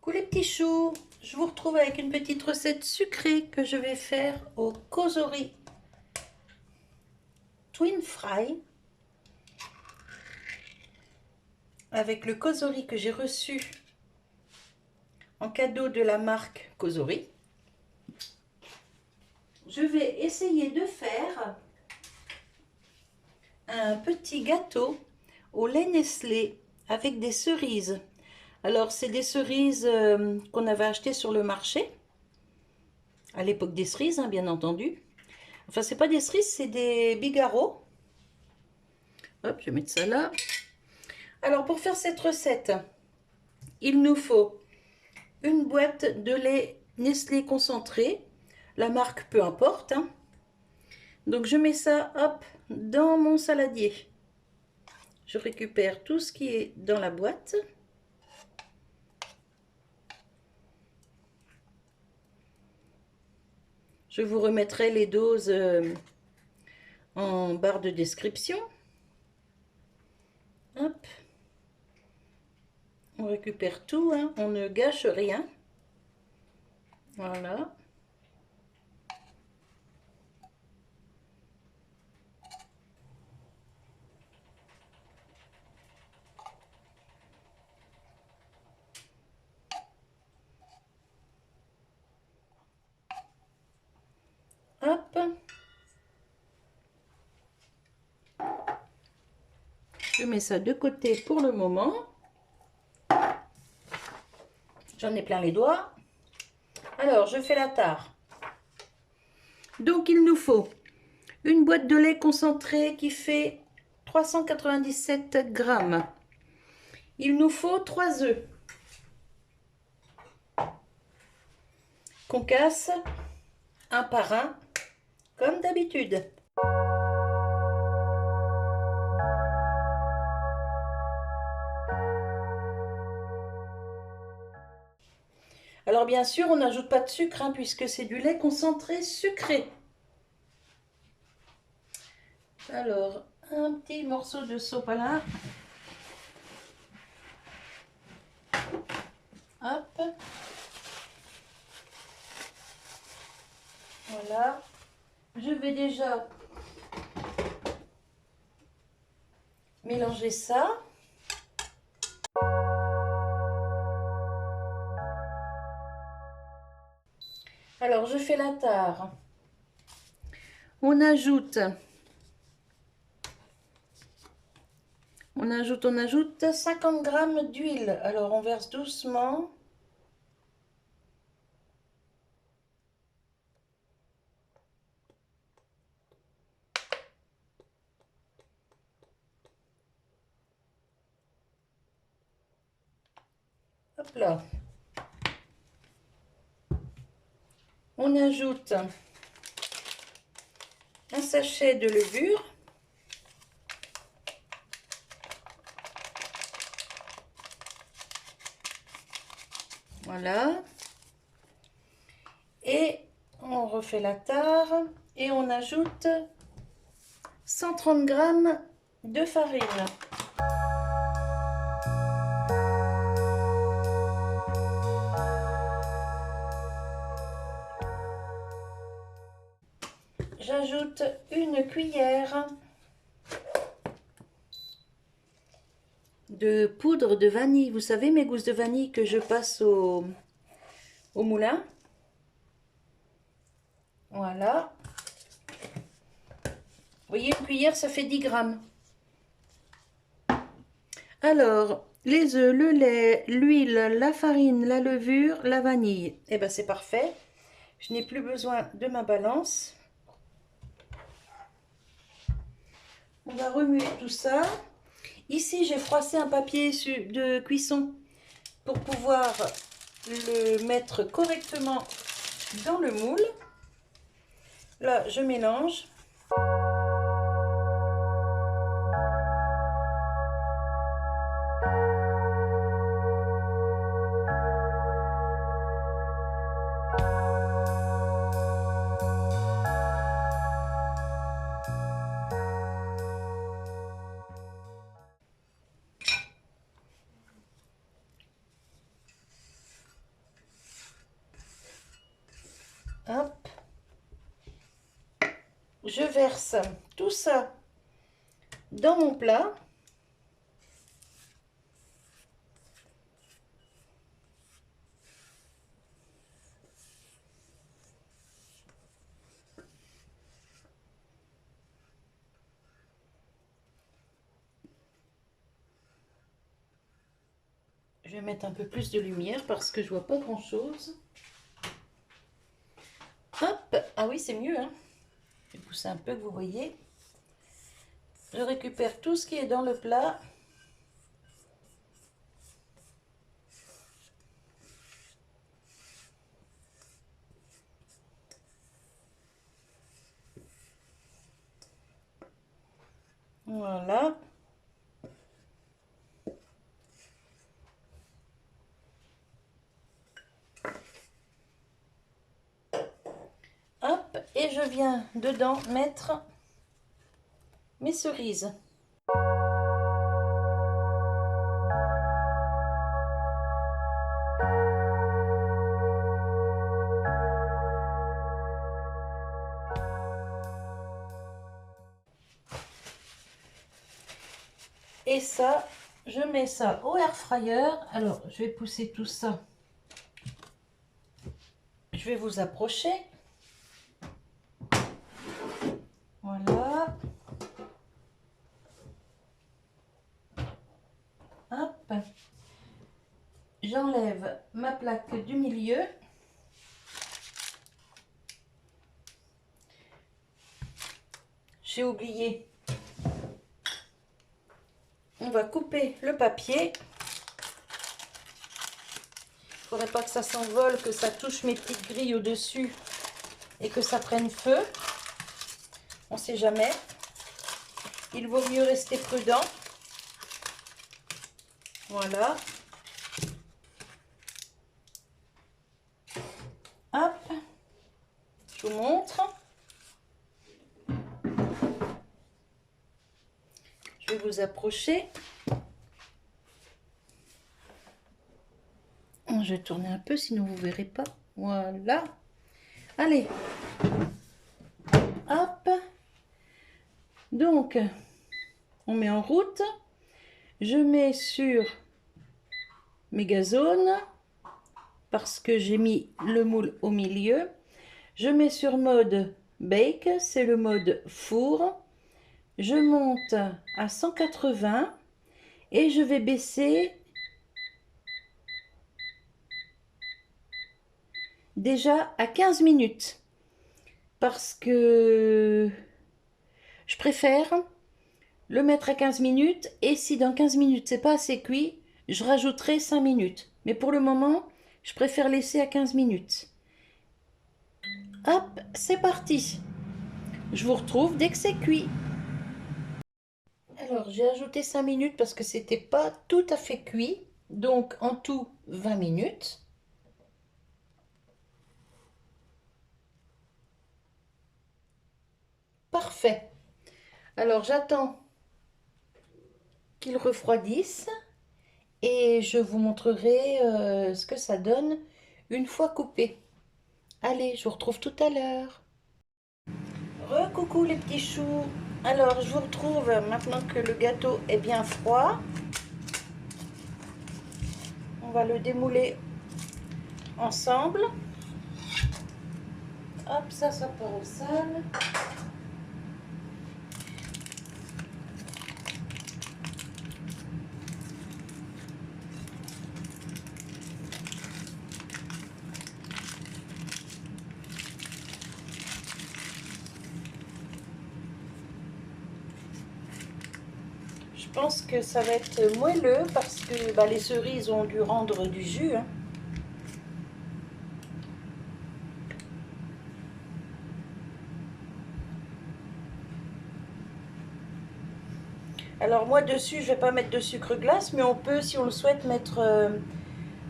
Coucou les petits choux, je vous retrouve avec une petite recette sucrée que je vais faire au Cosori Twin Fry avec le Cosori que j'ai reçu en cadeau de la marque Cosori. Je vais essayer de faire un petit gâteau au lait Nestlé avec des cerises. Alors c'est des cerises qu'on avait achetées sur le marché, à l'époque des cerises hein, bien entendu. Enfin c'est pas des cerises, c'est des bigarros. Hop, je vais mettre ça là. Alors pour faire cette recette, il nous faut une boîte de lait Nestlé concentré, la marque peu importe, hein. Donc je mets ça, hop, dans mon saladier. Je récupère tout ce qui est dans la boîte. Je vous remettrai les doses en barre de description. Hop. On récupère tout, hein. On ne gâche rien. Voilà. Hop. Je mets ça de côté pour le moment. J'en ai plein les doigts. Alors, je fais la tare. Donc, il nous faut une boîte de lait concentré qui fait 397 grammes. Il nous faut 3 œufs qu'on casse un par un, comme d'habitude. Alors bien sûr, on n'ajoute pas de sucre hein, puisque c'est du lait concentré sucré. Alors, un petit morceau de sopalin. Hop. Voilà. Je vais déjà mélanger ça. Alors, je fais la tare. On ajoute 50 grammes d'huile. Alors, on verse doucement. Hop là. On ajoute un sachet de levure. Voilà. Et on refait la tare et on ajoute 130 grammes de farine. J'ajoute une cuillère de poudre de vanille. Vous savez, mes gousses de vanille que je passe au moulin. Voilà. Vous voyez, une cuillère, ça fait 10 grammes. Alors, les œufs, le lait, l'huile, la farine, la levure, la vanille. Eh bien, c'est parfait. Je n'ai plus besoin de ma balance. On va remuer tout ça. Ici, j'ai froissé un papier de cuisson pour pouvoir le mettre correctement dans le moule. Là, je mélange. je verse tout ça dans mon plat. Je vais mettre un peu plus de lumière parce que je vois pas grand chose. Hop, ah oui, c'est mieux, hein. Je vais pousser un peu que vous voyez. Je récupère tout ce qui est dans le plat. Voilà. Hop, et je viens dedans mettre mes cerises. Et ça, je mets ça au air fryer. Alors, je vais pousser tout ça. Je vais vous approcher. Voilà. Hop. J'enlève ma plaque du milieu. J'ai oublié. On va couper le papier. Il ne faudrait pas que ça s'envole, que ça touche mes petites grilles au-dessus et que ça prenne feu. On ne sait jamais. Il vaut mieux rester prudent. Voilà. Hop. Je vous montre. Je vais vous approcher. Je vais tourner un peu, sinon vous ne verrez pas. Voilà. Allez. Hop. Donc, on met en route. Je mets sur Megazone parce que j'ai mis le moule au milieu. Je mets sur mode bake, c'est le mode four. Je monte à 180 et je vais baisser déjà à 15 minutes parce que je préfère le mettre à 15 minutes et si dans 15 minutes c'est pas assez cuit, je rajouterai 5 minutes. Mais pour le moment, je préfère laisser à 15 minutes. Hop, c'est parti. Je vous retrouve dès que c'est cuit. Alors, j'ai ajouté 5 minutes parce que c'était pas tout à fait cuit. Donc, en tout, 20 minutes. Parfait. Alors, j'attends qu'il refroidisse et je vous montrerai ce que ça donne une fois coupé. Allez, je vous retrouve tout à l'heure. Recoucou les petits choux. Alors, je vous retrouve maintenant que le gâteau est bien froid. On va le démouler ensemble. Hop, ça part au sale. Je pense que ça va être moelleux parce que bah, les cerises ont dû rendre du jus. Hein. Alors moi dessus, je vais pas mettre de sucre glace, mais on peut, si on le souhaite, mettre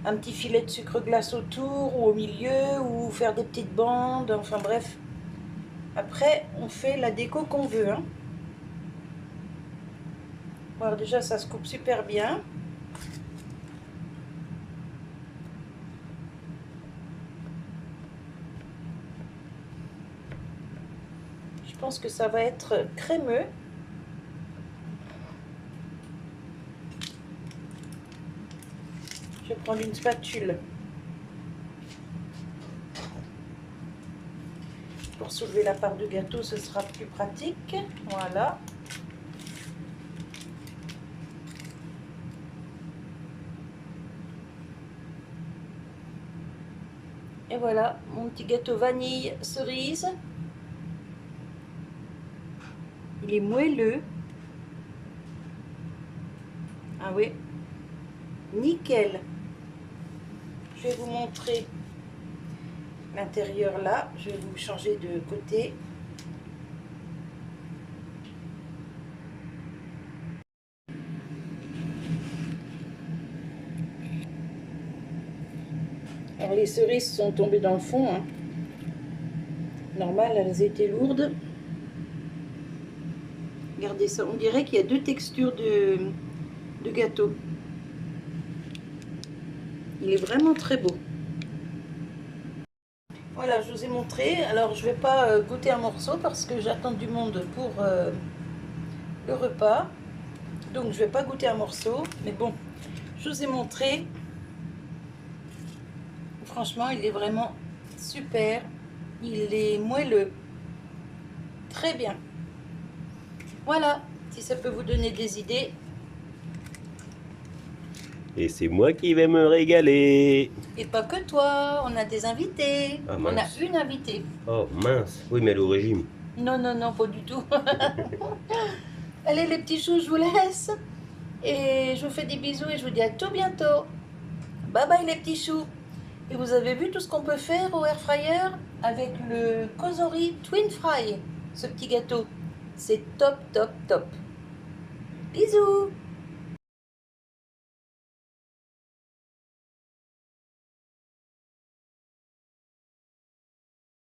un petit filet de sucre glace autour ou au milieu ou faire des petites bandes. Enfin bref. Après, on fait la déco qu'on veut. Hein. Bon, alors déjà, ça se coupe super bien. Je Je pense que ça va être crémeux. Je vais prendre une spatule pour soulever la part de gâteau, ce sera plus pratique. Voilà. Et voilà, mon petit gâteau vanille cerise. Il est moelleux. Ah oui, nickel. Je vais vous montrer l'intérieur là. Je vais vous changer de côté. Alors les cerises sont tombées dans le fond, hein. Normal, elles étaient lourdes. Regardez ça, on dirait qu'il y a deux textures de gâteau. Il est vraiment très beau. Voilà, je vous ai montré. Alors je ne vais pas goûter un morceau parce que j'attends du monde pour le repas. Donc je ne vais pas goûter un morceau. Mais bon, je vous ai montré. Franchement, il est vraiment super. Il est moelleux. Très bien. Voilà, si ça peut vous donner des idées. Et c'est moi qui vais me régaler. Et pas que toi, on a des invités. Ah, On a mince. une invitée. Oh mince, oui mais elle est au régime. Non, non, non, pas du tout. Allez les petits choux, je vous laisse. Et je vous fais des bisous et je vous dis à tout bientôt. Bye bye les petits choux. Et vous avez vu tout ce qu'on peut faire au air fryer avec le Kozori Twin Fry, ce petit gâteau. C'est top, top, top. Bisous.